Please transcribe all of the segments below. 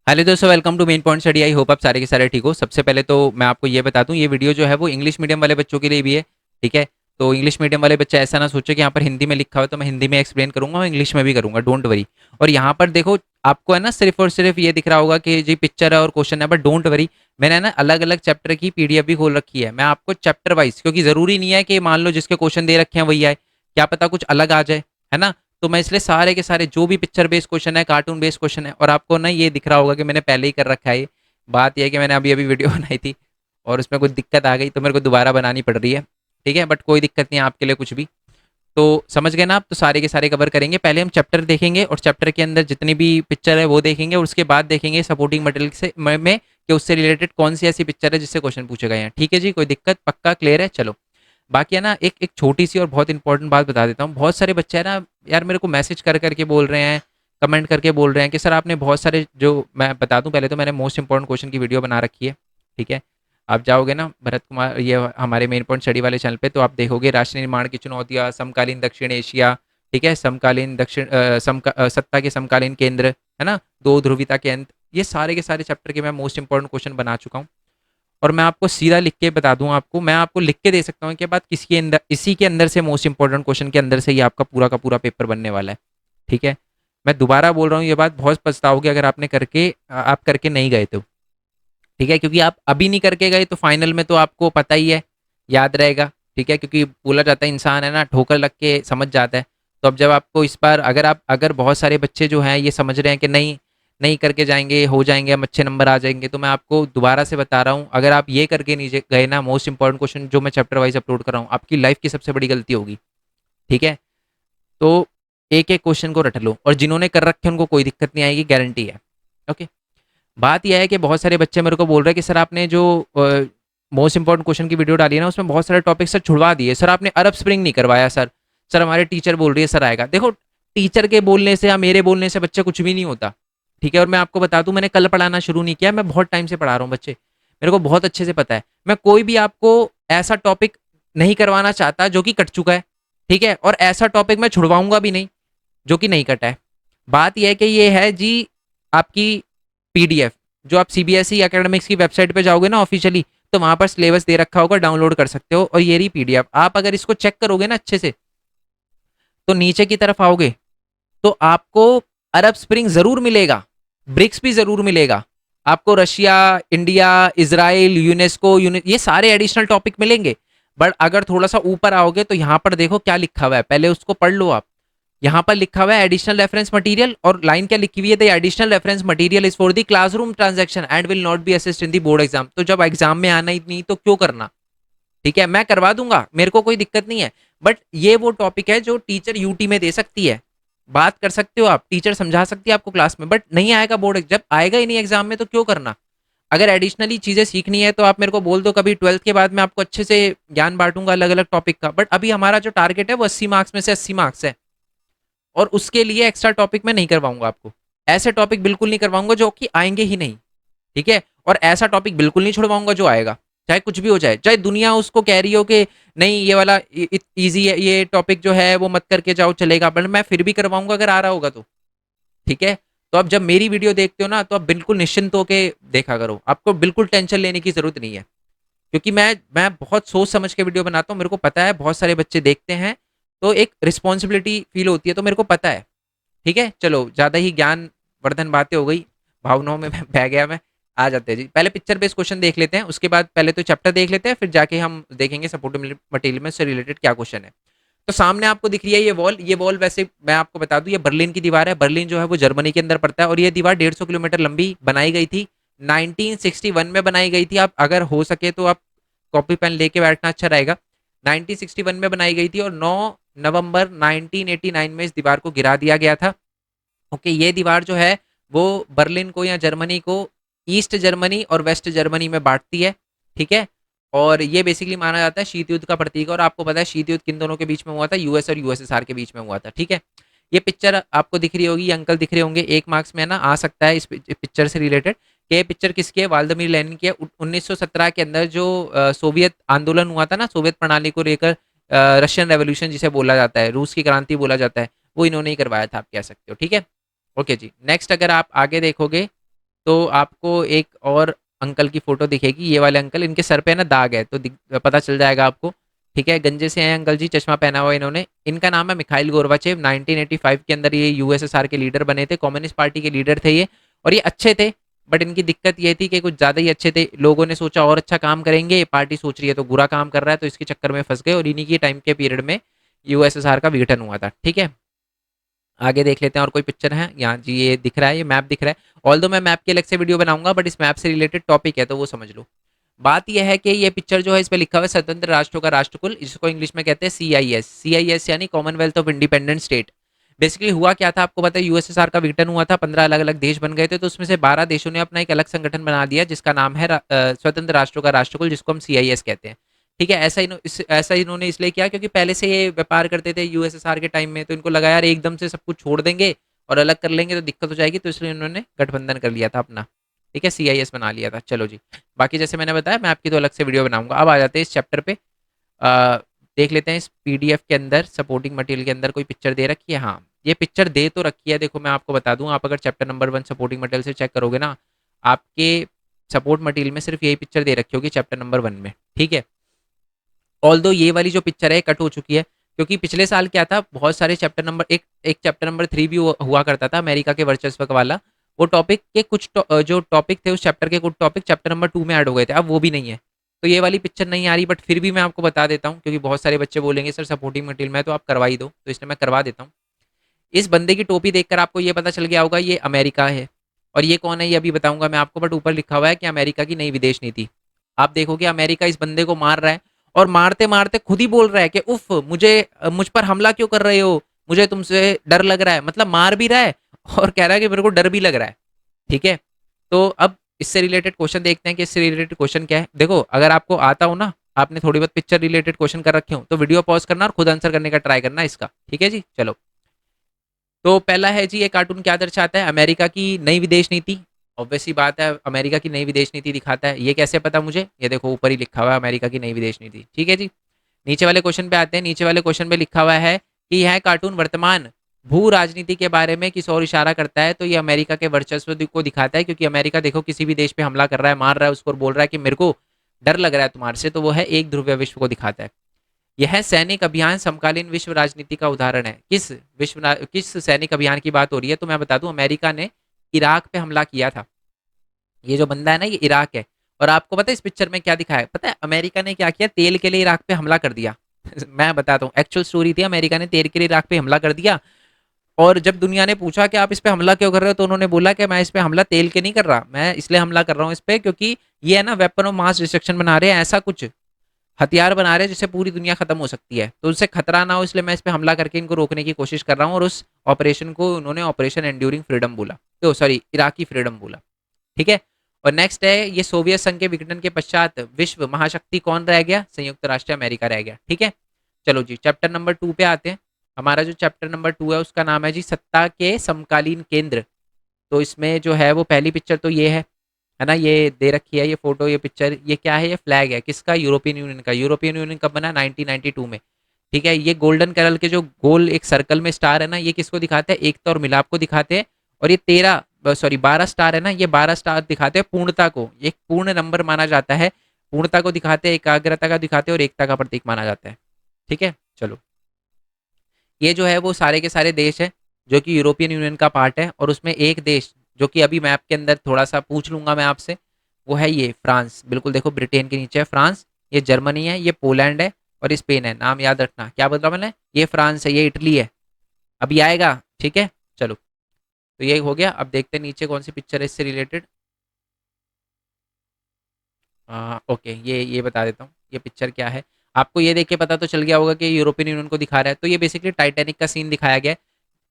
Hello दोस्तों, welcome to main point study. I hope आप सारे के सारे ठीक हो। सबसे पहले तो मैं आपको ये बता दूं, ये वीडियो जो है वो इंग्लिश मीडियम वाले बच्चों के लिए भी है। ठीक है। तो इंग्लिश मीडियम वाले बच्चे ऐसा ना सोचो कि यहाँ पर हिंदी में लिखा हुआ है तो मैं हिंदी में एक्सप्लेन करूंगा, मैं इंग्लिश में भी करूंगा, डोंट वरी। और यहाँ पर देखो, आपको है ना सिर्फ और सिर्फ ये दिख रहा होगा कि जी पिक्चर है और क्वेश्चन है, बट डोंट वरी। मैंने ना अलग अलग चैप्टर की पीडीएफ भी खोल रखी है। मैं आपको चैप्टर वाइज, क्योंकि जरूरी नहीं है कि मान लो जिसके क्वेश्चन दे रखे हैं वही आए, क्या पता कुछ अलग आ जाए, है ना। तो मैं इसलिए सारे के सारे जो भी पिक्चर बेस्ड क्वेश्चन है, कार्टून बेस्ड क्वेश्चन है, और आपको ना ये दिख रहा होगा कि मैंने पहले ही कर रखा है। बात यह है कि मैंने अभी अभी वीडियो बनाई थी और उसमें कुछ दिक्कत आ गई तो मेरे को दोबारा बनानी पड़ रही है। ठीक है, बट कोई दिक्कत नहीं है आपके लिए कुछ भी। तो समझ गए ना आप। तो सारे के सारे कवर करेंगे। पहले हम चैप्टर देखेंगे और चैप्टर के अंदर जितनी भी पिक्चर है वो देखेंगे, और उसके बाद देखेंगे सपोर्टिंग मटेरियल से में कि उससे रिलेटेड कौन सी ऐसी पिक्चर है जिससे क्वेश्चन पूछे गए हैं। ठीक है जी, कोई दिक्कत? पक्का क्लियर है? चलो। बाकी है ना, एक एक छोटी सी और बहुत इंपॉर्टेंट बात बता देता हूँ। बहुत सारे बच्चे है ना यार, मेरे को मैसेज कर करके बोल रहे हैं, कमेंट करके बोल रहे हैं कि सर आपने बहुत सारे, जो मैं बता दूं पहले तो मैंने मोस्ट इंपॉर्टेंट क्वेश्चन की वीडियो बना रखी है। ठीक है। आप जाओगे ना भरत कुमार, ये हमारे मेन पॉइंट स्टडी वाले चैनल पे, तो आप देखोगे राष्ट्र निर्माण की चुनौतियाँ, समकालीन दक्षिण एशिया। ठीक है, समकालीन सत्ता के समकालीन केंद्र, है ना, दो ध्रुविता के अंत, ये सारे के सारे चैप्टर के मैं मोस्ट इंपॉर्टेंट क्वेश्चन बना चुका हूँ। और मैं आपको सीधा लिख के बता दूं, आपको मैं आपको लिख के दे सकता हूँ कि बात किसी के अंदर, इसी के अंदर से मोस्ट इंपॉर्टेंट क्वेश्चन के अंदर से ही आपका पूरा का पूरा पेपर बनने वाला है। ठीक है। मैं दोबारा बोल रहा हूँ, ये बात बहुत पछताओगे अगर आपने करके आप करके नहीं गए तो। ठीक है, क्योंकि आप अभी नहीं करके गए तो फाइनल में तो आपको पता ही है, याद रहेगा। ठीक है, क्योंकि बोला जाता है इंसान है ना ठोकर लग के समझ जाता है। तो अब जब आपको इस बार, अगर बहुत सारे बच्चे जो हैं ये समझ रहे हैं कि नहीं नहीं करके जाएंगे, हो जाएंगे, हम अच्छे नंबर आ जाएंगे, तो मैं आपको दोबारा से बता रहा हूँ, अगर आप ये करके नहीं गए ना, मोस्ट इंपॉर्टेंट क्वेश्चन जो मैं चैप्टर वाइज अपलोड कर रहा हूँ, आपकी लाइफ की सबसे बड़ी गलती होगी। ठीक है। तो एक एक क्वेश्चन को रट लो, और जिन्होंने कर रखे हैं उनको कोई दिक्कत नहीं आएगी, गारंटी है। ओके। बात यह है कि बहुत सारे बच्चे मेरे को बोल रहे हैं कि सर आपने जो मोस्ट इंपॉर्टेंट क्वेश्चन की वीडियो डाली है ना, उसमें बहुत सारे टॉपिक सर छुड़वा दिए, सर आपने अरब स्प्रिंग नहीं करवाया सर। सर हमारे टीचर बोल रही है सर आएगा। देखो, टीचर के बोलने से या मेरे बोलने से बच्चे कुछ भी नहीं होता। ठीक है। और मैं आपको बता दूं, मैंने कल पढ़ाना शुरू नहीं किया, मैं बहुत टाइम से पढ़ा रहा हूँ बच्चे, मेरे को बहुत अच्छे से पता है। मैं कोई भी आपको ऐसा टॉपिक नहीं करवाना चाहता जो कि कट चुका है। ठीक है। और ऐसा टॉपिक मैं छुड़वाऊंगा भी नहीं जो कि नहीं कटा है। बात यह है कि ये है जी आपकी पीडीएफ, जो आप सीबीएसई एकेडमिक्स की वेबसाइट पे जाओगे ना ऑफिशियली, तो वहां पर सिलेबस दे रखा होगा, डाउनलोड कर सकते हो। और ये रही पीडीएफ, आप अगर इसको चेक करोगे ना अच्छे से, तो नीचे की तरफ आओगे तो आपको अरब स्प्रिंग जरूर मिलेगा, ब्रिक्स भी जरूर मिलेगा, आपको रशिया, इंडिया, इसराइल, यूनेस्को, ये सारे एडिशनल टॉपिक मिलेंगे। बट अगर थोड़ा सा ऊपर आओगे तो यहाँ पर देखो क्या लिखा हुआ है, पहले उसको पढ़ लो आप। यहाँ पर लिखा हुआ है एडिशनल रेफरेंस मटेरियल, और लाइन क्या लिखी हुई है, the additional reference material is for the classroom transaction and will not be assist in the board exam. तो जब एग्जाम में आना ही नहीं तो क्यों करना। ठीक है, मैं करवा दूंगा, मेरे को कोई दिक्कत नहीं है। बट ये वो टॉपिक है जो टीचर यूटी में दे सकती है, बात कर सकते हो आप, टीचर समझा सकती है आपको क्लास में, बट नहीं आएगा बोर्ड, जब आएगा ही नहीं एग्जाम में तो क्यों करना। अगर एडिशनली चीजें सीखनी है तो आप मेरे को बोल दो, कभी 12th के बाद मैं आपको अच्छे से ज्ञान बांटूंगा अलग अलग टॉपिक का। बट अभी हमारा जो टारगेट है वो 80 मार्क्स में से 80 मार्क्स है, और उसके लिए एक्स्ट्रा टॉपिक मैं नहीं करवाऊंगा आपको। ऐसे टॉपिक बिल्कुल नहीं करवाऊंगा जो कि आएंगे ही नहीं। ठीक है। और ऐसा टॉपिक बिल्कुल नहीं छुड़वाऊंगा जो आएगा, चाहे कुछ भी हो जाए, चाहे दुनिया उसको कह रही हो कि नहीं ये वाला इजी है, ये टॉपिक जो है वो मत करके जाओ, चलेगा, बट मैं फिर भी करवाऊंगा अगर आ रहा होगा तो। ठीक है। तो अब जब मेरी वीडियो देखते हो ना, तो आप बिल्कुल निश्चिंत होके देखा करो, आपको बिल्कुल टेंशन लेने की जरूरत नहीं है। क्योंकि मैं बहुत सोच समझ के वीडियो बनाता हूँ, मेरे को पता है बहुत सारे बच्चे देखते हैं, तो एक रिस्पॉन्सिबिलिटी फील होती है, तो मेरे को पता है। ठीक है। चलो, ज्यादा ही ज्ञान वर्धन बातें हो गई, भावनाओं में बह गया मैं। आ जाते हैं जी, पहले पिक्चर बेस्ड क्वेश्चन देख लेते हैं, उसके बाद पहले तो चैप्टर देख लेते हैं, फिर जाके हम देखेंगे सपोर्टिव मटेरियल में से रिलेटेड क्या क्वेश्चन है। तो सामने आपको दिख रही है ये वॉल वैसे मैं आपको बता दूं, ये बर्लिन की दीवार है। बर्लिन जो है वो जर्मनी के अंदर पड़ता है, और ये दीवार 150 किलोमीटर लंबी बनाई गई थी, 1961 में बनाई गई थी। आप अगर हो सके तो आप कॉपी पेन लेके बैठना, अच्छा रहेगा। 1961 में बनाई गई थी, और 9 नवंबर 1989 में इस दीवार को गिरा दिया गया था। ओके। ये दीवार जो है वो बर्लिन को या जर्मनी को ईस्ट जर्मनी और वेस्ट जर्मनी में बांटती है। ठीक है। और ये बेसिकली माना जाता है शीत युद्ध का प्रतीक, और आपको पता है शीत युद्ध किन दोनों के बीच में हुआ था, यूएस और यूएसएसआर के बीच में हुआ था। ठीक है। ये पिक्चर आपको दिख रही होगी, ये अंकल दिख रहे होंगे, 1 मार्क्स में ना आ सकता है इस पिक्चर से रिलेटेड। कि ये पिक्चर किसकी है, वाल्दमीर लेनिन की है। 1917 के अंदर जो सोवियत आंदोलन हुआ था ना, सोवियत प्रणाली को लेकर, रशियन रेवोल्यूशन जिसे बोला जाता है, रूस की क्रांति बोला जाता है, वो इन्होंने ही करवाया था, आप कह सकते हो। ठीक है। ओके जी, नेक्स्ट अगर आप आगे देखोगे तो आपको एक और अंकल की फोटो दिखेगी, ये वाले अंकल, इनके सर पे ना दाग है तो पता चल जाएगा आपको। ठीक है, गंजे से हैं अंकल जी, चश्मा पहना हुआ इन्होंने। इनका नाम है मिखाइल गोर्बाचेव। 1985 के अंदर ये यूएसएसआर के लीडर बने थे, कम्युनिस्ट पार्टी के लीडर थे ये। और ये अच्छे थे, बट इनकी दिक्कत ये थी कि कुछ ज़्यादा ही अच्छे थे। लोगों ने सोचा और अच्छा काम करेंगे, पार्टी सोच रही है तो बुरा काम कर रहा है, तो इसके चक्कर में फंस गए और इन्हीं के टाइम के पीरियड में यूएसएसआर का विघटन हुआ था। ठीक है, आगे देख लेते हैं और कोई पिक्चर है यहाँ जी, ये दिख रहा है, ये मैप दिख रहा है। ऑल दो मैं मैप के अलग से वीडियो बनाऊंगा, बट इस मैप से रिलेटेड टॉपिक है तो वो समझ लो। बात यह है कि ये पिक्चर जो है इस पे लिखा हुआ है स्वतंत्र राष्ट्रों का राष्ट्रकुल, इसको इंग्लिश में कहते हैं CIS। CIS यानी Commonwealth of independent state. Basically हुआ क्या था आपको पता है, यूएसएसआर का विघटन हुआ था, 15 अलग अलग देश बन गए थे, तो उसमें से 12 देशों ने अपना एक अलग संगठन बना दिया जिसका नाम है स्वतंत्र राष्ट्रों का राष्ट्रकुल, जिसको हम CIS कहते हैं। ठीक है, ऐसा इन्होंने इसलिए किया क्योंकि पहले से ये व्यापार करते थे यूएसएसआर के टाइम में, तो इनको लगा यार एकदम से सब कुछ छोड़ देंगे और अलग कर लेंगे तो दिक्कत हो जाएगी, तो इसलिए उन्होंने गठबंधन कर लिया था अपना। ठीक है, CIS बना लिया था। चलो जी, बाकी जैसे मैंने बताया मैं आपकी तो अलग से वीडियो बनाऊंगा। अब आ जाते हैं इस चैप्टर पे। अ, देख लेते हैं इस PDF के अंदर, सपोर्टिंग मटेरियल के अंदर कोई पिक्चर दे रखी है। हाँ, ये पिक्चर दे तो रखी है, देखो मैं आपको बता दूं, आप अगर चैप्टर नंबर 1 सपोर्टिंग मटेरियल से चेक करोगे ना, आपके सपोर्ट मटेरियल में सिर्फ यही पिक्चर दे रखी होगी चैप्टर नंबर 1 में। ठीक है, ऑल दो ये वाली जो पिक्चर है कट हो चुकी है, क्योंकि पिछले साल क्या था, बहुत सारे चैप्टर नंबर एक चैप्टर नंबर 3 भी हुआ करता था, अमेरिका के वर्चस्व वाला। वो टॉपिक के कुछ जो टॉपिक थे उस चैप्टर के, कुछ टॉपिक चैप्टर नंबर 2 में ऐड हो गए थे, अब वो भी नहीं है। तो ये वाली पिक्चर नहीं आ रही, बट फिर भी मैं आपको बता देता हूँ, क्योंकि बहुत सारे बच्चे बोलेंगे सर सपोर्टिंग मटेरियल में तो आप करवा ही दो, तो इसलिए मैं करवा देता हूँ। इस बंदे की टोपी देखकर आपको ये पता चल गया होगा ये अमेरिका है। और ये कौन है ये अभी बताऊंगा मैं आपको, बट ऊपर लिखा हुआ है कि अमेरिका की नई विदेश नीति। आप देखोगे अमेरिका इस बंदे को मार रहा है, और मारते मारते खुद ही बोल रहा है कि उफ, मुझ पर हमला क्यों कर रहे हो, मुझे तुमसे डर लग रहा है। मतलब मार भी रहा है और कह रहा है कि मेरे को डर भी लग रहा है। ठीक है, तो अब इससे रिलेटेड क्वेश्चन देखते हैं कि इससे रिलेटेड क्वेश्चन क्या है। देखो अगर आपको आता हो ना, आपने थोड़ी बहुत पिक्चर रिलेटेड क्वेश्चन कर रखे हो, तो वीडियो पॉज करना और खुद आंसर करने का ट्राई करना इसका। ठीक है जी, चलो। तो पहला है जी, ये कार्टून क्या दर्शाता है, अमेरिका की नई विदेश नीति। ऑब्वियस सी बात है, अमेरिका की नई विदेश नीति दिखाता है। ये कैसे पता मुझे, ये देखो ऊपर ही लिखा हुआ है अमेरिका की नई विदेश नीति। ठीक है जी, नीचे वाले क्वेश्चन पे आते हैं। नीचे वाले क्वेश्चन पे लिखा हुआ है कि यह कार्टून वर्तमान भू राजनीति के बारे में किस और इशारा करता है, तो ये अमेरिका के वर्चस्व को दिखाता है, क्योंकि अमेरिका देखो किसी भी देश पे हमला कर रहा है, मार रहा है उसको, और बोल रहा है कि मेरे को डर लग रहा है तुम्हारे से, तो वो है एक ध्रुवीय विश्व को दिखाता है। यह सैनिक अभियान समकालीन विश्व राजनीति का उदाहरण है। किस सैनिक अभियान की बात हो रही है, तो मैं बता दूं अमेरिका ने इराक पे हमला किया था। ये जो बंदा है ना, ये इराक है। और आपको पता है इस पिक्चर में क्या दिखाया है, पता है अमेरिका ने क्या किया, तेल के लिए इराक पे हमला कर दिया। मैं बताता हूँ, एक्चुअल स्टोरी थी, अमेरिका ने तेल के लिए इराक पे हमला कर दिया। और जब दुनिया ने पूछा कि आप इस पे हमला क्यों कर रहे हो, तो उन्होंने बोला कि मैं इस पे हमला तेल के नहीं कर रहा, मैं इसलिए हमला कर रहा हूँ इस पे क्योंकि ये है ना वेपन ऑफ मास डिस्ट्रक्शन बना रहे हैं, ऐसा कुछ हथियार बना रहे हैं जिससे पूरी दुनिया खत्म हो सकती है, तो उससे खतरा ना हो, इसलिए मैं इस पे हमला करके इनको रोकने की कोशिश कर रहा हूँ। और उस ऑपरेशन को उन्होंने ऑपरेशन एंड्यूरिंग फ्रीडम बोला, तो सॉरी इराकी फ्रीडम बोला। ठीक है, और नेक्स्ट है, ये सोवियत संघ के विघटन के पश्चात विश्व महाशक्ति कौन रह गया, संयुक्त राष्ट्र अमेरिका रह गया। ठीक है, चलो जी चैप्टर नंबर 2 पे आते हैं। हमारा जो चैप्टर नंबर 2 है उसका नाम है जी सत्ता के समकालीन केंद्र। तो इसमें जो है वो पहली पिक्चर तो ये है ना, ये दे रखी है, ये फोटो, ये पिक्चर, ये क्या है, ये फ्लैग है किसका, यूरोपियन यूनियन का। यूरोपियन यूनियन कब बना, 1992 में। ठीक है, ये गोल्डन कलर के जो गोल एक सर्कल में स्टार है ना, ये किसको दिखाते हैं, एकता और मिलाप को दिखाते हैं। और ये 12 स्टार है ना, ये 12 स्टार दिखाते हैं पूर्णता को, एक पूर्ण नंबर माना जाता है। पूर्णता को दिखाते हैं, एकाग्रता का दिखाते हैं, और एकता का प्रतीक माना जाता है। ठीक है, चलो। ये जो है वो सारे के सारे देश है जो कि यूरोपियन यूनियन का पार्ट है, और उसमें एक देश जो कि अभी मैप के अंदर थोड़ा सा पूछ लूंगा मैं आपसे, वो है ये फ्रांस। बिल्कुल देखो ब्रिटेन के नीचे है फ्रांस, ये जर्मनी है, ये पोलैंड है, और स्पेन है। नाम याद रखना, क्या बोला मैंने, ये फ्रांस है, ये इटली है, अभी आएगा। ठीक है, चलो। तो ये हो गया, अब देखते हैं नीचे कौन सी पिक्चर है इससे रिलेटेड। ओके, ये बता देता हूँ ये पिक्चर क्या है। आपको ये देख के पता तो चल गया होगा कि यूरोपियन यूनियन को दिखा रहा है, तो ये बेसिकली टाइटैनिक का सीन दिखाया गया है।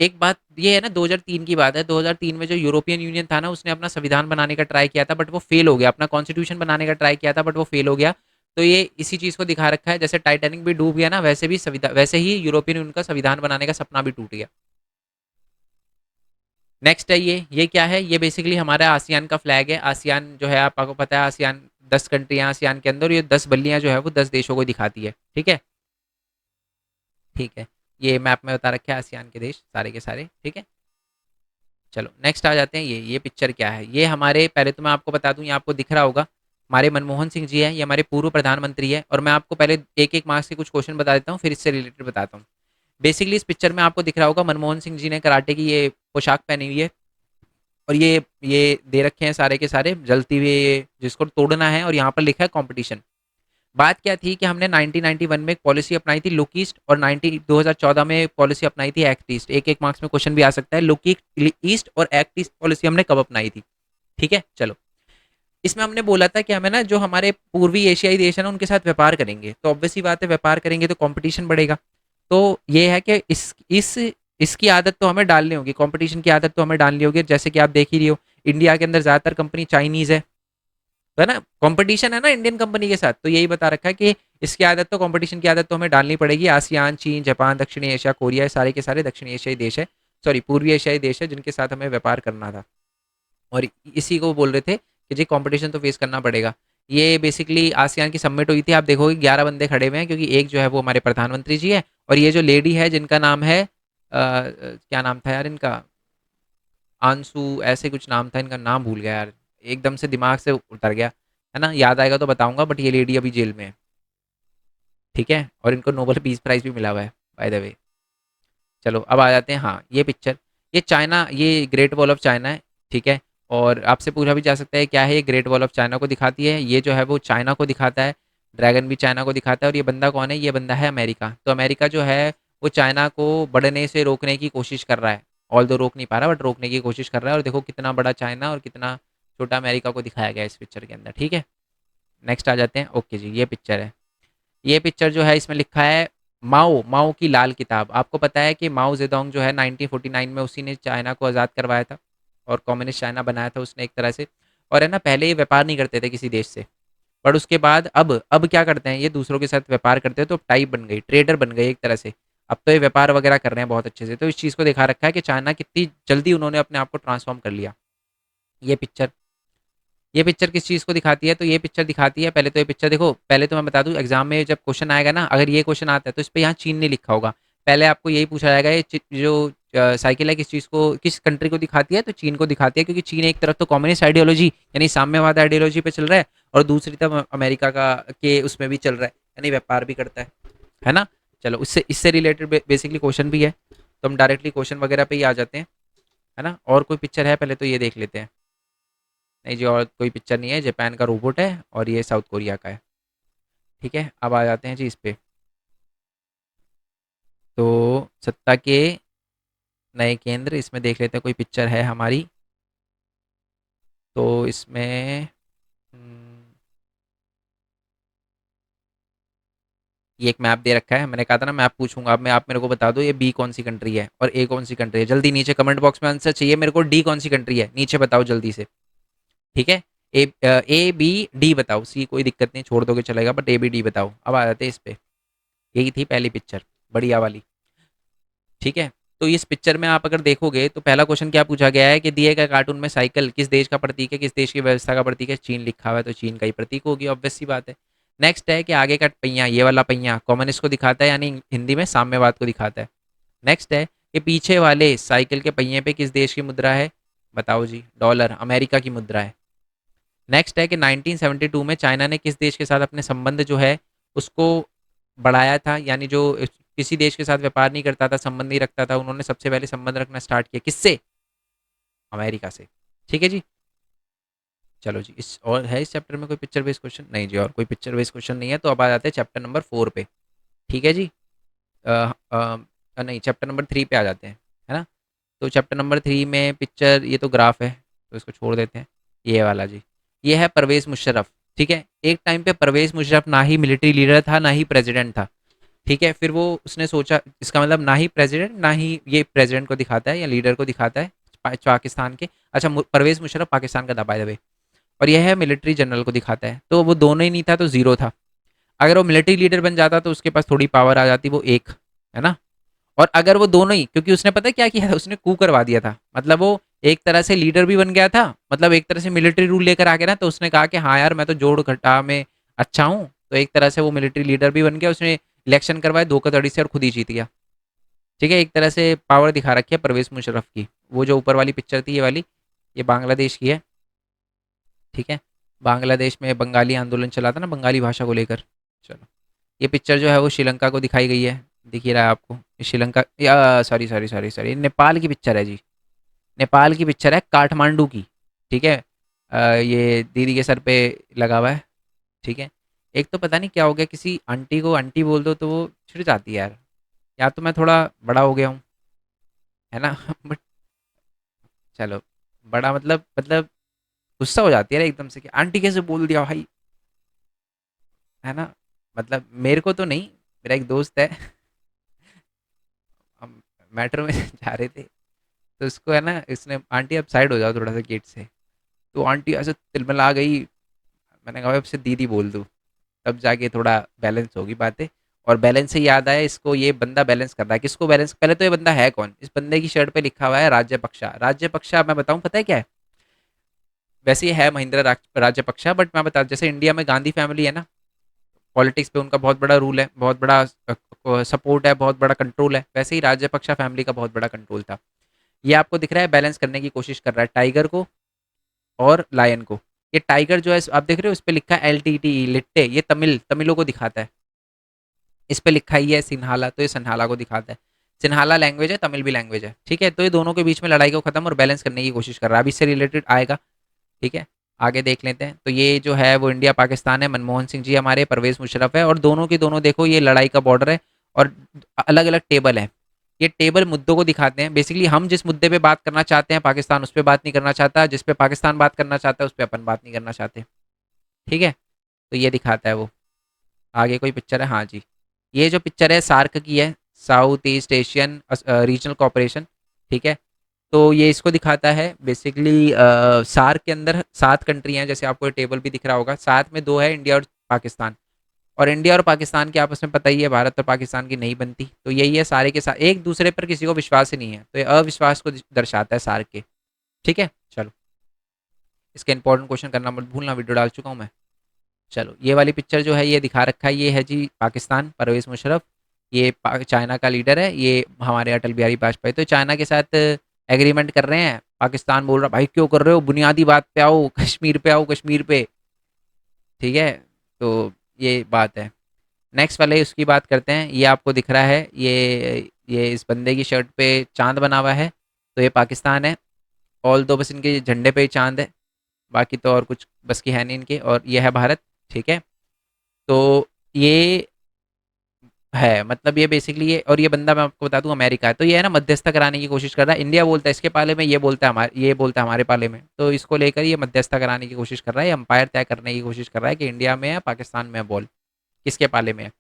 एक बात ये है ना, 2003 की बात है, 2003 में जो यूरोपियन यूनियन था ना, उसने अपना संविधान बनाने का ट्राई किया था, बट वो फेल हो गया, अपना कॉन्स्टिट्यूशन बनाने का ट्राई किया था, बट वो फेल हो गया। तो ये इसी चीज़ को दिखा रखा है, जैसे टाइटैनिक भी डूब गया ना, वैसे ही यूरोपियन यूनियन का संविधान बनाने का सपना भी टूट गया। नेक्स्ट है ये क्या है, ये बेसिकली हमारा आसियान का फ्लैग है। आसियान जो है आपको पता है, आसियान 10 कंट्रियाँ आसियान के अंदर, ये 10 बल्लियाँ जो है वो 10 देशों को दिखाती है। ठीक है, ठीक है, ये मैप में बता रखे हैं आसियान के देश सारे के सारे। ठीक है, चलो नेक्स्ट आ जाते हैं। ये पिक्चर क्या है? ये हमारे, पहले तो मैं आपको बता दूं, ये आपको दिख रहा होगा, हमारे मनमोहन सिंह जी हैं, ये हमारे पूर्व प्रधानमंत्री है। और मैं आपको पहले एक एक मार्क्स के कुछ क्वेश्चन बता देता हूँ, फिर इससे रिलेटेड बताता हूँ। बेसिकली इस पिक्चर में आपको दिख रहा होगा मनमोहन सिंह जी ने कराटे की ये पोशाक पहनी हुई है, और ये दे रखे हैं सारे के सारे जलती हुए, जिसको तोड़ना है, और यहाँ पर लिखा है कंपटीशन। बात क्या थी कि हमने 1991 में एक पॉलिसी अपनाई थी लुक ईस्ट, और 2014 में एक पॉलिसी अपनाई थी एक्ट ईस्ट। एक एक मार्क्स में क्वेश्चन भी आ सकता है, लुक ईस्ट और एक्ट ईस्ट पॉलिसी हमने कब अपनाई थी। ठीक है, चलो। इसमें हमने बोला था कि हमें ना जो हमारे पूर्वी एशियाई देश है ना, उनके साथ व्यापार करेंगे, तो ऑब्वियस सी बात है, व्यापार करेंगे तो कंपटीशन बढ़ेगा। तो ये है कि इस इसकी आदत तो हमें डालनी होगी, कंपटीशन की आदत तो हमें डालनी होगी। जैसे कि आप देख ही रही हो, इंडिया के अंदर ज़्यादातर कंपनी चाइनीज़ है, तो है ना, कंपटीशन है ना इंडियन कंपनी के साथ, तो यही बता रखा है कि इसकी आदत तो, कंपटीशन की आदत तो हमें डालनी पड़ेगी। आसियान, चीन, जापान, दक्षिणी एशिया, कोरिया, ये सारे के सारे दक्षिणी एशियाई देश है, सॉरी पूर्वी एशियाई देश है, जिनके साथ हमें व्यापार करना था। और इसी को बोल रहे थे कि जी कंपटीशन तो फेस करना पड़ेगा। ये बेसिकली आसियान की सबमिट हुई थी, आप देखोगे 11 बंदे खड़े हुए हैं, क्योंकि एक जो है वो हमारे प्रधानमंत्री जी है, और ये जो लेडी है जिनका नाम है क्या नाम था यार इनका, आंसू ऐसे कुछ नाम था, इनका नाम भूल गया यार, एकदम से दिमाग से उतर गया, है ना, याद आएगा तो बताऊंगा। बट ये लेडी अभी जेल में है, ठीक है, और इनको नोबेल पीस प्राइज भी मिला हुआ है, बाय द वे। चलो अब आ जाते हैं, हाँ ये पिक्चर, ये चाइना, ये ग्रेट वॉल ऑफ चाइना है, ठीक है। और आपसे पूछा भी जा सकता है क्या है, ये ग्रेट वॉल ऑफ चाइना को दिखाती है, ये जो है वो चाइना को दिखाता है, ड्रैगन भी चाइना को दिखाता है। और ये बंदा कौन है? ये बंदा है अमेरिका। तो अमेरिका जो है वो चाइना को बढ़ने से रोकने की कोशिश कर रहा है, ऑल दो रोक नहीं पा रहा, बट रोकने की कोशिश कर रहा है। और देखो कितना बड़ा चाइना और कितना छोटा अमेरिका को दिखाया गया है इस पिक्चर के अंदर, ठीक है। नेक्स्ट आ जाते हैं, ओके जी, ये पिक्चर है। ये पिक्चर जो है इसमें लिखा है माओ, माओ की लाल किताब। आपको पता है कि माओ जेडोंग जो है 1949 में उसी ने चाइना को आज़ाद करवाया था, और कम्युनिस्ट चाइना बनाया था उसने एक तरह से। और है ना, पहले ये व्यापार नहीं करते थे किसी देश से, पर उसके बाद अब क्या करते हैं, ये दूसरों के साथ व्यापार करते हैं, तो टाइप बन गई, ट्रेडर बन गए एक तरह से। अब तो ये व्यापार वगैरह कर रहे हैं बहुत अच्छे से। तो इस चीज़ को दिखा रखा है कि चाइना कितनी जल्दी उन्होंने अपने आप को ट्रांसफॉर्म कर लिया। ये पिक्चर, ये पिक्चर किस चीज़ को दिखाती है? तो ये पिक्चर दिखाती है, पहले तो ये पिक्चर देखो, पहले तो मैं बता दूं, एग्जाम में जब क्वेश्चन आएगा ना, अगर ये क्वेश्चन आता है तो इस पे यहाँ चीन नहीं लिखा होगा। पहले आपको यही पूछा जाएगा, ये जो साइकिल है किस चीज़ को, किस कंट्री को दिखाती है? तो चीन को दिखाती है, क्योंकि चीन एक तरफ तो कम्युनिस्ट आइडियोलॉजी यानी साम्यवाद आइडियोलॉजी पे चल रहा है, और दूसरी तरफ अमेरिका का के उसमें भी चल रहा है, यानी व्यापार भी करता है ना। चलो इससे इससे रिलेटेड बेसिकली क्वेश्चन भी है, तो हम डायरेक्टली क्वेश्चन वगैरह पे ही आ जाते हैं, है ना। और कोई पिक्चर है? पहले तो ये देख लेते हैं। नहीं जी, और कोई पिक्चर नहीं है, जापान का रोबोट है, और ये साउथ कोरिया का है, ठीक है। अब आ जाते हैं जी इस पे। तो सत्ता के नए केंद्र, इसमें देख लेते हैं कोई पिक्चर है हमारी। तो इसमें ये एक मैप दे रखा है, मैंने कहा था ना मैप पूछूंगा, अब मैं, आप मेरे को बता दो ये बी कौन सी कंट्री है और ए कौन सी कंट्री है। जल्दी नीचे कमेंट बॉक्स में आंसर चाहिए मेरे को, डी कौन सी कंट्री है नीचे बताओ जल्दी से, ठीक है। ए बी डी बताओ, सी कोई दिक्कत नहीं, छोड़ दोगे चलेगा, बट ए बी डी बताओ। अब आ जाते हैं इस पे, यही थी पहली पिक्चर, बढ़िया वाली, ठीक है। तो इस पिक्चर में आप अगर देखोगे तो पहला क्वेश्चन क्या पूछा गया है कि दिए गए कार्टून में साइकिल किस देश का प्रतीक है, किस देश की व्यवस्था का प्रतीक है? चीन लिखा हुआ है, तो चीन का ही प्रतीक होगी, ऑब्वियस सी बात है। नेक्स्ट है कि आगे का पहिया, ये वाला पहिया कम्युनिस्ट को दिखाता है, यानी हिंदी में साम्यवाद को दिखाता है। नेक्स्ट है कि पीछे वाले साइकिल के पहिए पे किस देश की मुद्रा है? बताओ जी, डॉलर, अमेरिका की मुद्रा है। नेक्स्ट है कि 1972 में चाइना ने किस देश के साथ अपने संबंध जो है उसको बढ़ाया था, यानी जो किसी देश के साथ व्यापार नहीं करता था, संबंध नहीं रखता था, उन्होंने सबसे पहले संबंध रखना स्टार्ट किया, किससे? अमेरिका से, ठीक है जी। चलो जी, इस और है इस चैप्टर में कोई पिक्चर बेस्ड क्वेश्चन? नहीं जी, और कोई पिक्चर बेस्ड क्वेश्चन नहीं है। तो अब आ जाते हैं चैप्टर नंबर 4 पे, ठीक है जी। अ, नहीं, चैप्टर नंबर 3 पे आ जाते हैं, है ना। तो चैप्टर नंबर 3 में पिक्चर, ये तो ग्राफ है तो इसको छोड़ देते हैं। ये वाला जी, ये है परवेज मुशर्रफ, ठीक है। एक टाइम पे परवेज मुशर्रफ ना ही मिलिट्री लीडर था ना ही प्रेसिडेंट था, ठीक है। फिर वो उसने सोचा, इसका मतलब ना ही प्रेसिडेंट, ना ही ये प्रेसिडेंट को दिखाता है या लीडर को दिखाता है पाकिस्तान के। अच्छा, परवेज मुशर्रफ पाकिस्तान का था बाय द वे, और यह है मिलिट्री जनरल को दिखाता है। तो वो दोनों ही नहीं था तो जीरो था। अगर वो मिलिट्री लीडर बन जाता तो उसके पास थोड़ी पावर आ जाती, वो एक, है ना। और अगर वो दोनों ही, क्योंकि उसने पता क्या किया था, उसने कू करवा दिया था, मतलब वो एक तरह से लीडर भी बन गया था, मतलब एक तरह से मिलिट्री रूल लेकर आ गया ना, तो उसने कहा कि हाँ यार मैं तो जोड़ घटा में अच्छा हूँ, तो एक तरह से वो मिलिट्री लीडर भी बन गया, उसने इलेक्शन करवाए धोखाधड़ी से और खुद ही जीत गया, ठीक है। एक तरह से पावर दिखा रखी है परवेज मुशर्रफ की, वो जो ऊपर वाली पिक्चर थी ये वाली, ये बांग्लादेश की है, ठीक है। बांग्लादेश में बंगाली आंदोलन चला था ना बंगाली भाषा को लेकर। चलो, ये पिक्चर जो है वो श्रीलंका को दिखाई गई है, दिख ही रहा है आपको। ये श्रीलंका या sorry sorry sorry sorry, Nepal की पिक्चर है जी। नेपाल की पिक्चर है, काठमांडू की, ठीक है। ये दीदी के सर पे लगा हुआ है, ठीक है। एक तो पता नहीं क्या हो गया, किसी आंटी को आंटी बोल दो तो वो छिड़ जाती है यार। या तो मैं थोड़ा बड़ा हो गया हूँ, है ना बट चलो, बड़ा मतलब गुस्सा हो जाती है ना एकदम से कि आंटी कैसे बोल दिया भाई, है ना। मतलब मेरे को तो नहीं, मेरा एक दोस्त है, हम मेट्रो में जा रहे थे, तो उसको है ना, इसने आंटी अब साइड हो जाओ थोड़ा सा गेट से, तो आंटी ऐसे तिलमिला गई। मैंने कहा भाई अब से दीदी बोल दूँ, तब जाके थोड़ा बैलेंस होगी बातें। और बैलेंस से याद आया, इसको ये बंदा बैलेंस कर रहा है, किसको बैलेंस, पहले तो ये बंदा है कौन, इस बंदे की शर्ट पे लिखा हुआ है राज्यपक्षा। राज्यपक्षा मैं बताऊं पता है क्या है, वैसे ये है महिंद्रा राज्यपक्षा, बट मैं बता, जैसे इंडिया में गांधी फैमिली है ना, पॉलिटिक्स पे उनका बहुत बड़ा रूल है, बहुत बड़ा सपोर्ट है, बहुत बड़ा कंट्रोल है, वैसे ही राज्यपक्षा फैमिली का बहुत बड़ा कंट्रोल था। ये आपको दिख रहा है बैलेंस करने की कोशिश कर रहा है टाइगर को और लायन को। ये टाइगर जो है आप देख रहे हो, इस पे लिखा है LTTE लिट्टे, ये तमिलों को दिखाता है। इस पे लिखा ही है सिन्हाला, तो ये सन्हाला को दिखाता है। सिन्हाला लैंग्वेज है, तमिल भी लैंग्वेज है, ठीक है। तो ये दोनों के बीच में लड़ाई को खत्म और बैलेंस करने की कोशिश कर रहा है, अभी इससे रिलेटेड आएगा, ठीक है। आगे देख लेते हैं, तो ये जो है वो इंडिया पाकिस्तान है, मनमोहन सिंह जी हमारे, परवेज मुशर्रफ है, और दोनों की दोनों देखो ये लड़ाई का बॉर्डर है, और अलग अलग टेबल है। ये टेबल मुद्दों को दिखाते हैं, बेसिकली हम जिस मुद्दे पे बात करना चाहते हैं पाकिस्तान उस पर बात नहीं करना चाहता, जिस पे पाकिस्तान बात करना चाहता है उस पर अपन बात नहीं करना चाहते, ठीक है। तो ये दिखाता है वो। आगे कोई पिक्चर है, हाँ जी, ये जो पिक्चर है सार्क की है, south east Asian regional cooperation, ठीक है। तो ये इसको दिखाता है बेसिकली, सार्क के अंदर 7 कंट्री हैं, जैसे आपको टेबल भी दिख रहा होगा, 7 में 2 है इंडिया और पाकिस्तान। और इंडिया और पाकिस्तान के आपस में पता ही है, भारत और पाकिस्तान की नहीं बनती, तो यही है सारे के साथ एक दूसरे पर किसी को विश्वास ही नहीं है, तो ये अविश्वास को दर्शाता है सार्क के, ठीक है। चलो, इसके इंपॉर्टेंट क्वेश्चन करना मत भूलना, वीडियो डाल चुका हूँ मैं। चलो, ये वाली पिक्चर जो है ये दिखा रखा है, ये है जी पाकिस्तान, परवेज मुशर्रफ। ये चाइना का लीडर है, ये हमारे अटल बिहारी वाजपेयी, तो चाइना के साथ एग्रीमेंट कर रहे हैं। पाकिस्तान बोल रहा भाई क्यों कर रहे हो, बुनियादी बात पे आओ, कश्मीर पे आओ, कश्मीर पे, ठीक है। तो ये बात है। नेक्स्ट वाले उसकी बात करते हैं, ये आपको दिख रहा है, ये इस बंदे की शर्ट पे चांद बना हुआ है, तो ये पाकिस्तान है। ऑल दो बस इनके झंडे पे ही चांद है, बाकी तो और कुछ बस की है नहीं इनके, और ये है भारत, ठीक है। तो ये है, मतलब ये बेसिकली ये, और ये बंदा मैं आपको बता दूं अमेरिका है, तो ये है ना मध्यस्थता कराने की कोशिश कर रहा है, इंडिया बोलता है इसके पाले में, ये बोलता है हमारे पाले में, तो इसको लेकर ये मध्यस्थता कराने की कोशिश कर रहा है, अंपायर तय करने की कोशिश कर रहा है कि इंडिया में है पाकिस्तान में है, बॉल किसके पाले में है।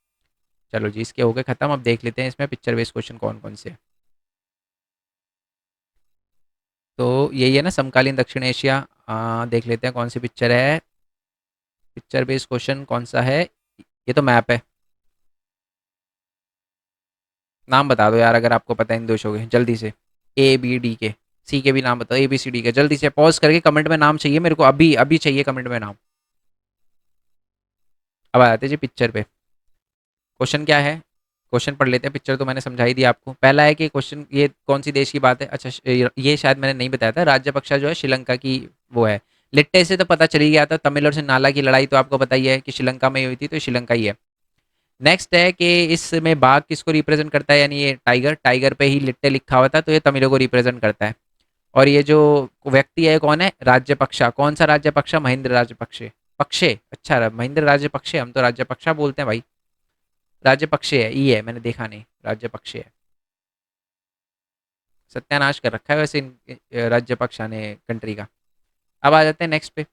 चलो जी, इसके हो गए खत्म, अब देख लेते हैं इसमें पिक्चर बेस्ड क्वेश्चन कौन कौन से हैं। तो यही है ना समकालीन दक्षिण एशिया, देख लेते हैं कौन सी पिक्चर है। पिक्चर बेस्ड क्वेश्चन कौन सा है, ये तो मैप है। नाम बता दो यार अगर आपको पता है इन देशों के, जल्दी से। A B D के, सी के भी नाम बताओ, ABCD के, जल्दी से पॉज करके कमेंट में नाम चाहिए मेरे को, अभी अभी चाहिए कमेंट में नाम। अब आ जाते जी पिक्चर पे। क्वेश्चन क्या है, क्वेश्चन पढ़ लेते हैं, पिक्चर तो मैंने समझा ही दिया आपको। पहला है कि क्वेश्चन ये कौन सी देश की बात है, अच्छा ये शायद मैंने नहीं बताया था, राज्यपक्षा जो है श्रीलंका की वो है। लिट्टे से तो पता चल ही गया था, तमिल और से नाला की लड़ाई तो आपको पता ही है कि श्रीलंका में हुई थी, तो श्रीलंका ही है। नेक्स्ट है कि इसमें बाघ किसको रिप्रेजेंट करता है, यानी ये टाइगर, टाइगर पे ही लिट्टे लिखा हुआ था, तो ये तमिलों को रिप्रेजेंट करता है। और ये जो व्यक्ति है कौन है, राज्यपक्षा, कौन सा राज्यपक्षा, महेंद्र राजपक्षे, पक्षे, अच्छा महेंद्र राजपक्षे, हम तो राज्यपक्षा बोलते हैं भाई। राज्यपक्षे है, ई है, मैंने देखा नहीं, राज्यपक्षे है। सत्यानाश कर रखा है वैसे इन राज्यपक्षा ने कंट्री का। अब आ जाते हैं नेक्स्ट पे,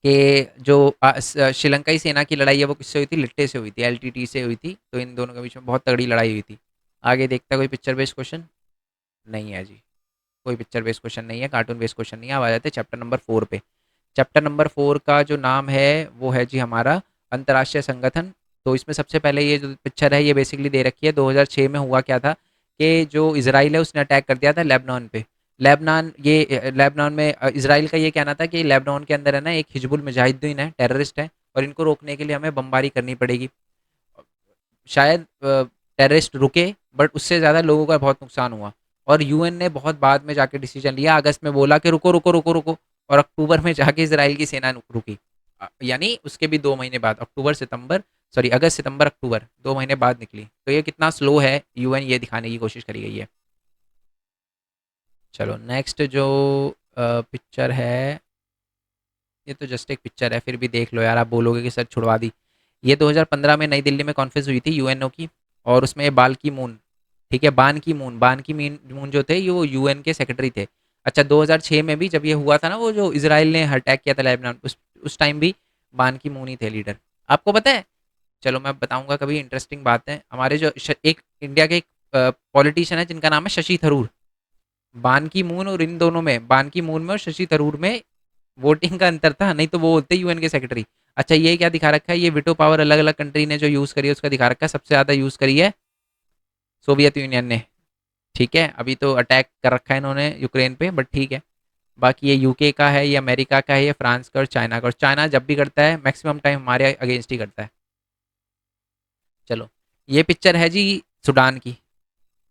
कि जो श्रीलंकाई सेना की लड़ाई है वो किससे हुई थी, लिट्टे से हुई थी, LTT से हुई थी, तो इन दोनों के बीच में बहुत तगड़ी लड़ाई हुई थी। आगे देखता है कोई पिक्चर बेस्ड क्वेश्चन, नहीं है जी, कोई पिक्चर बेस्ड क्वेश्चन नहीं है, कार्टून बेस्ड क्वेश्चन नहीं है। अब आ जाते हैं चैप्टर नंबर 4 पे। चैप्टर नंबर 4 का जो नाम है वो है जी हमारा अंतर्राष्ट्रीय संगठन। तो इसमें सबसे पहले ये जो पिक्चर है ये बेसिकली दे रखी है, 2006 में हुआ क्या था कि जो इसराइल है उसने अटैक कर दिया था लेबनान पे। लेबनान में इसराइल का ये कहना था कि लेबनान के अंदर है ना एक हिजबुल मुजाहिदीन है, टेररिस्ट है, और इनको रोकने के लिए हमें बमबारी करनी पड़ेगी। शायद टेररिस्ट रुके, बट उससे ज़्यादा लोगों का बहुत नुकसान हुआ। और यूएन ने बहुत बाद में जाके डिसीजन लिया, अगस्त में बोला कि रुको रुको रुको रुको, और अक्टूबर में जाके इसराइल की सेना रुकी। यानी उसके भी 2 महीने बाद, अक्टूबर सितंबर, सॉरी अगस्त सितंबर अक्टूबर, 2 महीने बाद निकली। तो ये कितना स्लो है यूएन, ये दिखाने की कोशिश करी गई है। चलो नेक्स्ट जो पिक्चर है, ये तो जस्ट एक पिक्चर है, फिर भी देख लो यार, आप बोलोगे कि सर छुड़वा दी। ये 2015 में नई दिल्ली में कॉन्फ्रेंस हुई थी यूएनओ की, और उसमें बाल की मून, ठीक है, बान की मून जो थे ये वो यूएन के सेक्रेटरी थे। अच्छा 2006 में भी जब ये हुआ था ना, वो जो इसराइल ने अटैक किया था लेबनान, उस टाइम भी बान की मून ही थे लीडर। आपको पता है? चलो मैं बताऊंगा कभी, इंटरेस्टिंग बात है। हमारे जो एक इंडिया के एक पॉलिटिशियन है जिनका नाम है शशि थरूर, बान की मून और इन दोनों में, बान की मून में और शशि थरूर में वोटिंग का अंतर था, नहीं तो वो होते यूएन के सेक्रेटरी। अच्छा ये क्या दिखा रखा है, ये विटो पावर अलग अलग कंट्री ने जो यूज करी है उसका दिखा रखा है, सबसे ज्यादा यूज करी है सोवियत यूनियन ने। ठीक है, अभी तो अटैक कर रखा है इन्होंने यूक्रेन पे, बट ठीक है। बाकी ये यूके का है, ये अमेरिका का है, ये फ्रांस का और चाइना का, और चाइना जब भी करता है मैक्सिमम टाइम हमारे अगेंस्ट ही करता है। चलो ये पिक्चर है जी सूडान की,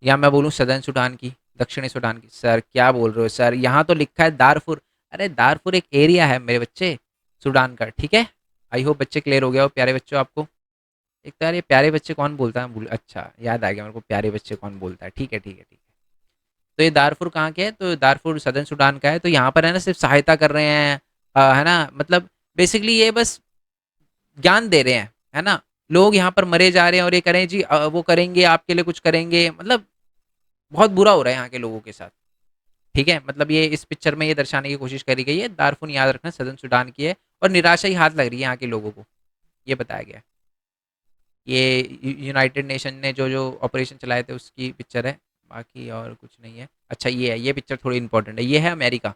या मैं बोलूँ सदर्न सूडान की, दक्षिणी सूडान की। सर क्या बोल रहे हो सर, यहाँ तो लिखा है दारफुर। अरे दारफुर एक एरिया है मेरे बच्चे, सूडान का, ठीक है। आई होप बच्चे क्लियर हो गया हो, प्यारे बच्चों आपको। एक तो यार ये प्यारे बच्चे कौन बोलता है, भूल, अच्छा याद आ गया मेरे को, प्यारे बच्चे कौन बोलता है, ठीक है ठीक है ठीक है। तो ये दारफुर कहाँ के है, तो दारफुर सदर्न सूडान का है। तो यहाँ पर है ना सिर्फ सहायता कर रहे हैं, है ना, मतलब बेसिकली ये बस ज्ञान दे रहे हैं, है ना। लोग यहाँ पर मरे जा रहे हैं और ये करें जी, वो करेंगे आपके लिए, कुछ करेंगे, मतलब बहुत बुरा हो रहा है यहाँ के लोगों के साथ। ठीक है, मतलब ये इस पिक्चर में ये दर्शाने की कोशिश करी गई है, दारफुन याद रखना सदर्न सूडान की है, और निराशा ही हाथ लग रही है यहाँ के लोगों को, ये बताया गया है। ये यूनाइटेड नेशन ने जो जो ऑपरेशन चलाए थे उसकी पिक्चर है, बाकी और कुछ नहीं है। अच्छा ये है, ये पिक्चर थोड़ी इंपॉर्टेंट है, ये है अमेरिका।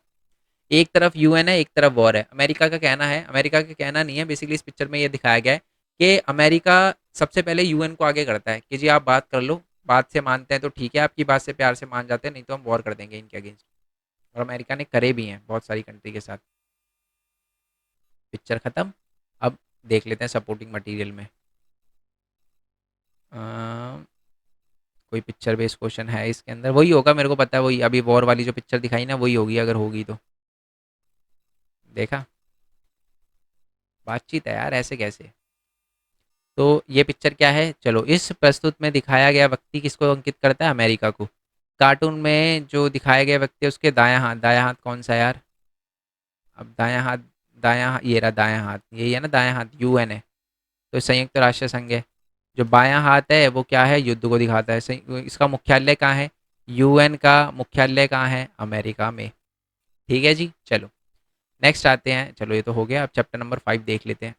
एक तरफ यूएन है, एक तरफ वॉर है। अमेरिका का कहना है, अमेरिका का कहना नहीं है, बेसिकली इस पिक्चर में ये दिखाया गया है कि अमेरिका सबसे पहले यूएन को आगे करता है कि जी आप बात कर लो, बात से मानते हैं तो ठीक है, आपकी बात से प्यार से मान जाते हैं, नहीं तो हम वॉर कर देंगे इनके अगेंस्ट। और अमेरिका ने करे भी हैं बहुत सारी कंट्री के साथ। पिक्चर खत्म। अब देख लेते हैं सपोर्टिंग मटेरियल में। अ, कोई पिक्चर बेस्ड क्वेश्चन है इसके अंदर, वही होगा मेरे को पता है, वही अभी वॉर वाली जो पिक्चर दिखाई ना वही होगी, अगर होगी तो। देखा, बातचीत है यार, ऐसे कैसे। तो ये पिक्चर क्या है, चलो इस प्रस्तुत में दिखाया गया व्यक्ति किसको अंकित करता है, अमेरिका को। कार्टून में जो दिखाया गया व्यक्ति है उसके दायां हाथ कौन सा है यार। अब ये रहा दायां हाथ, यही है ना दायां हाथ, यूएन है, तो संयुक्त राष्ट्र संघ है। जो बायां हाथ है वो क्या है, युद्ध को दिखाता है। इसका मुख्यालय कहाँ है, यूएन का मुख्यालय कहाँ है, अमेरिका में। ठीक है जी, चलो नेक्स्ट आते हैं। चलो ये तो हो गया, अब चैप्टर नंबर 5 देख लेते हैं।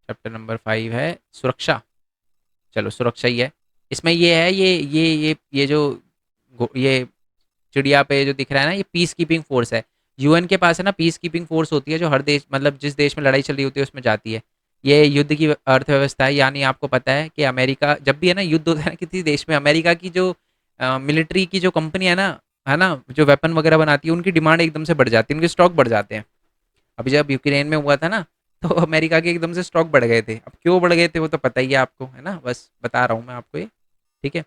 चैप्टर नंबर 5 है सुरक्षा। चलो सुरक्षा ही है। इसमें ये है, ये जो ये चिड़िया पे जो दिख रहा है ना, ये पीस कीपिंग फोर्स है। यूएन के पास है ना पीस कीपिंग फोर्स होती है, जो हर देश, मतलब जिस देश में लड़ाई चल रही होती है उसमें जाती है। ये युद्ध की अर्थव्यवस्था है, यानी आपको पता है कि अमेरिका जब भी है ना युद्ध होता है ना किसी देश में, अमेरिका की जो मिलिट्री की जो कंपनी है ना, जो वेपन वगैरह बनाती है, उनकी डिमांड एकदम से बढ़ जाती है, उनके स्टॉक बढ़ जाते हैं। अभी जब यूक्रेन में हुआ था ना, तो अमेरिका के एकदम से स्टॉक बढ़ गए थे। अब क्यों बढ़ गए थे वो तो पता ही है आपको, है ना, बस बता रहा हूँ मैं आपको ये। ठीक है,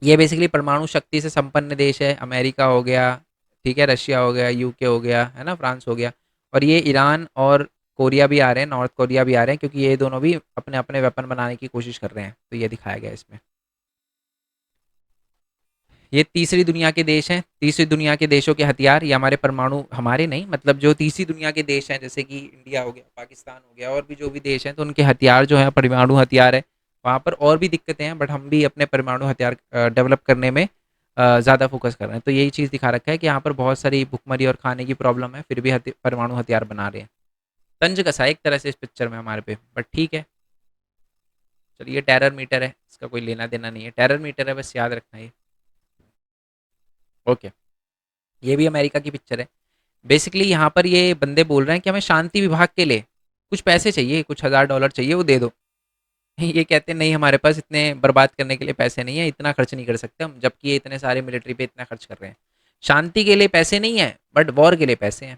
ये बेसिकली परमाणु शक्ति से संपन्न देश है, अमेरिका हो गया, ठीक है, रशिया हो गया, यूके हो गया, है ना, फ्रांस हो गया। और ये ईरान और कोरिया भी आ रहे हैं, नॉर्थ कोरिया भी आ रहे हैं, क्योंकि ये दोनों भी अपने अपने वेपन बनाने की कोशिश कर रहे हैं, तो ये दिखाया गया है इसमें। ये तीसरी दुनिया के देश हैं, तीसरी दुनिया के देशों के हथियार, ये हमारे परमाणु, हमारे नहीं, मतलब जो तीसरी दुनिया के देश हैं जैसे कि इंडिया हो गया, पाकिस्तान हो गया, और भी जो भी देश हैं, तो उनके हथियार जो है परमाणु हथियार है। वहाँ पर और भी दिक्कतें हैं, बट हम भी अपने परमाणु हथियार डेवलप करने में ज़्यादा फोकस कर रहे हैं। तो यही चीज़ दिखा रखा है कि यहाँ पर बहुत सारी भुखमरी और खाने की प्रॉब्लम है, फिर भी परमाणु हथियार बना रहे हैं। तंज कसा है एक तरह से इस पिक्चर में हमारे पे, बट ठीक है। चलिए टेरर मीटर है, इसका कोई लेना देना नहीं है, टेरर मीटर है, बस याद रखना ये। ओके, ये भी अमेरिका की पिक्चर है। बेसिकली यहाँ पर ये बंदे बोल रहे हैं कि हमें शांति विभाग के लिए कुछ पैसे चाहिए, कुछ $1000 चाहिए, वो दे दो। ये कहते हैं नहीं हमारे पास इतने बर्बाद करने के लिए पैसे नहीं है, इतना खर्च नहीं कर सकते हम, जबकि ये इतने सारे मिलिट्री पे इतना खर्च कर रहे हैं। शांति के लिए पैसे नहीं है, बट वॉर के लिए पैसे हैं,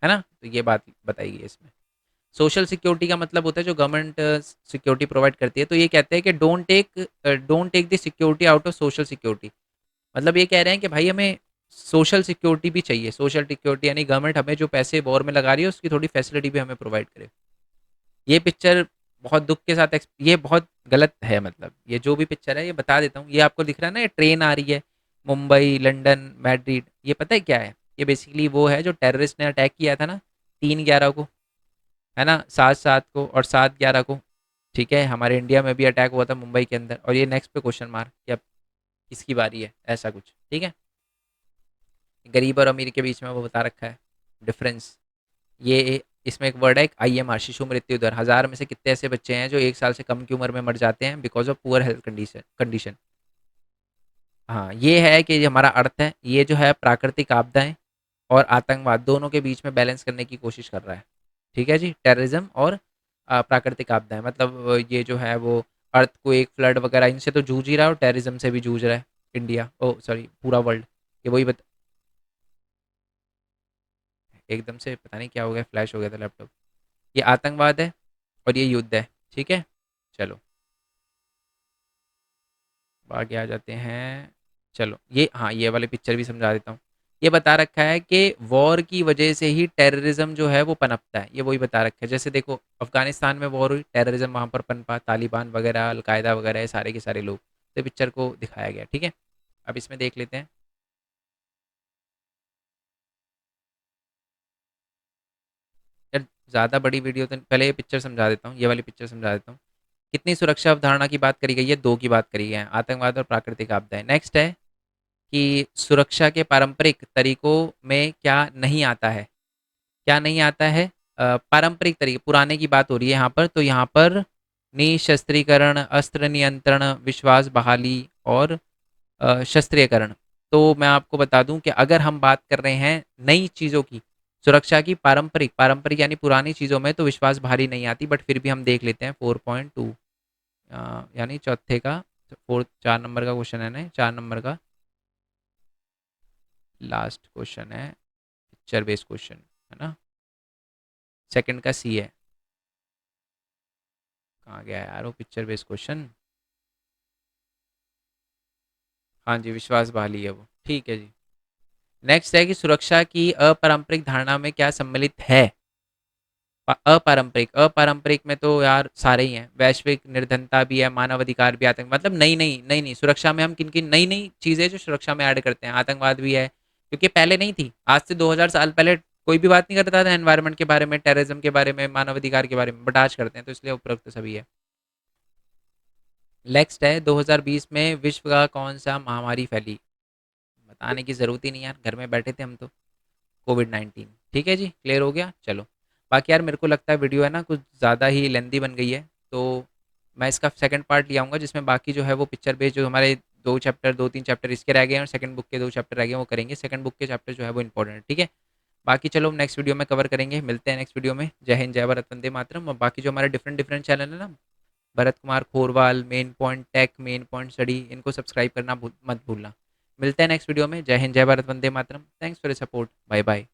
है ना। तो ये बात बताई गई है इसमें। सोशल सिक्योरिटी का मतलब होता है जो गवर्नमेंट सिक्योरिटी प्रोवाइड करती है। तो ये कहते हैं कि don't take the security out of social security. मतलब ये कह रहे हैं कि भाई हमें सोशल सिक्योरिटी भी चाहिए। सोशल सिक्योरिटी यानी गवर्नमेंट हमें जो पैसे वॉर में लगा रही है उसकी थोड़ी फैसिलिटी भी हमें प्रोवाइड करे। ये पिक्चर बहुत दुख के साथ ये बहुत गलत है। मतलब ये जो भी पिक्चर है ये बता देता हूँ, ये आपको दिख रहा है ना, ये ट्रेन आ रही है मुंबई लंदन मैड्रिड, ये पता है क्या है? ये बेसिकली वो है जो टेररिस्ट ने अटैक किया था ना 3/11 को, है ना, 7/7 को और 7/11 को। ठीक है, हमारे इंडिया में भी अटैक हुआ था मुंबई के अंदर। और ये नेक्स्ट पे क्वेश्चन मार्क कि अब किसकी बारी है, ऐसा कुछ। ठीक है, गरीब और अमीर के बीच में वो बता रखा है डिफरेंस। ये इसमें एक वर्ड है IMR, शिशु मृत्यु दर। 1000 में से कितने ऐसे बच्चे हैं जो 1 साल से कम की उम्र में मर जाते हैं because of poor health condition. हाँ, ये है कि ये हमारा अर्थ है, ये जो है प्राकृतिक आपदाएं और आतंकवाद दोनों के बीच में बैलेंस करने की कोशिश कर रहा है। ठीक है जी, टेररिज्म और प्राकृतिक आपदाएं, मतलब ये जो है वो अर्थ को एक फ्लड वगैरह इनसे तो जूझ ही रहा है और टेररिज्म से भी जूझ रहा है इंडिया, ओ सॉरी पूरा वर्ल्ड। ये वही एकदम से पता नहीं क्या हो गया, फ्लैश हो गया था लैपटॉप। ये आतंकवाद है और ये युद्ध है। ठीक है, चलो आगे आ जाते हैं। चलो ये, हाँ, ये वाले पिक्चर भी समझा देता हूँ। ये बता रखा है कि वॉर की वजह से ही टेररिज्म जो है वो पनपता है। ये वही बता रखा है, जैसे देखो अफगानिस्तान में वॉर हुई, टेररिज्म वहाँ पर पनपा, तालिबान वगैरह अलकायदा वगैरह, ये सारे के सारे लोग, तो पिक्चर को दिखाया गया। ठीक है, अब इसमें देख लेते हैं। यार ज़्यादा बड़ी वीडियो तो पहले ये पिक्चर समझा देता हूँ, ये वाली पिक्चर समझा देता हूँ। कितनी सुरक्षा अवधारणा की बात करी गई है? दो की बात करी गई है, आतंकवाद और प्राकृतिक आपदाएं। नेक्स्ट है कि सुरक्षा के पारंपरिक तरीकों में क्या नहीं आता है? क्या नहीं आता है? पारंपरिक तरीके, पुराने की बात हो रही है यहाँ पर। तो यहाँ पर निशस्त्रीकरण, अस्त्र नियंत्रण, विश्वास बहाली और शस्त्रीकरण। तो मैं आपको बता दूं कि अगर हम बात कर रहे हैं नई चीज़ों की, सुरक्षा की, पारंपरिक पारंपरिक यानी पुरानी चीज़ों में तो विश्वास बहाली नहीं आती, बट फिर भी हम देख लेते हैं 4.2, यानी चौथे का, 4 नंबर का क्वेश्चन है ना, 4 नंबर का लास्ट क्वेश्चन है, पिक्चर बेस्ड क्वेश्चन है ना, सेकंड का सी है। कहाँ गया यार वो पिक्चर बेस्ड क्वेश्चन? हाँ जी, विश्वास बहाली है वो। ठीक है जी। नेक्स्ट है कि सुरक्षा की अपारंपरिक धारणा में क्या सम्मिलित है? अपारंपरिक, अपारंपरिक में तो यार सारे ही हैं, वैश्विक निर्धनता भी है, मानव अधिकार भी, आतंक, मतलब नई नई नई नई सुरक्षा में हम किन किन नई नई चीज़ें जो सुरक्षा में ऐड करते हैं, आतंकवाद भी है, क्योंकि पहले नहीं थी। आज से 2000 साल पहले कोई भी बात नहीं करता था एनवायरनमेंट के बारे में, टेररिज्म के बारे में, मानव अधिकार के बारे में, बट आज करते हैं, तो इसलिए उपरोक्त सभी है। नेक्स्ट है 2020 में विश्व का कौन सा महामारी फैली? बताने की ज़रूरत ही नहीं यार, घर में बैठे थे हम तो, कोविड-19। ठीक है जी, क्लियर हो गया। चलो, बाकी यार मेरे को लगता है वीडियो है ना कुछ ज़्यादा ही लेंदी बन गई है, तो मैं इसका सेकंड पार्ट ले आऊँगा जिसमें बाकी जो है वो पिक्चर बेस्ड जो हमारे 2 चैप्टर 2-3 चैप्टर इसके रह गए हैं और सेकंड बुक के 2 चैप्टर रह गए हैं, वो करेंगे। सेकंड बुक के चैप्टर जो है वो इंपॉर्टेंट है। ठीक है, बाकी चलो नेक्स्ट वीडियो में कवर करेंगे, मिलते हैं नेक्स्ट वीडियो में। जय हिंद, जय भारत, वंदे मातरम। और बाकी जो हमारे डिफरेंट डिफरेंट चैनल है ना, Bharat Kumar Khorwal, main point take, main point study, इनको सब्सक्राइब करना मत भूलना। मिलते हैं नेक्स्ट वीडियो में। जय हिंद, जय भारत, वंदे मातरम। Thanks for support, bye bye.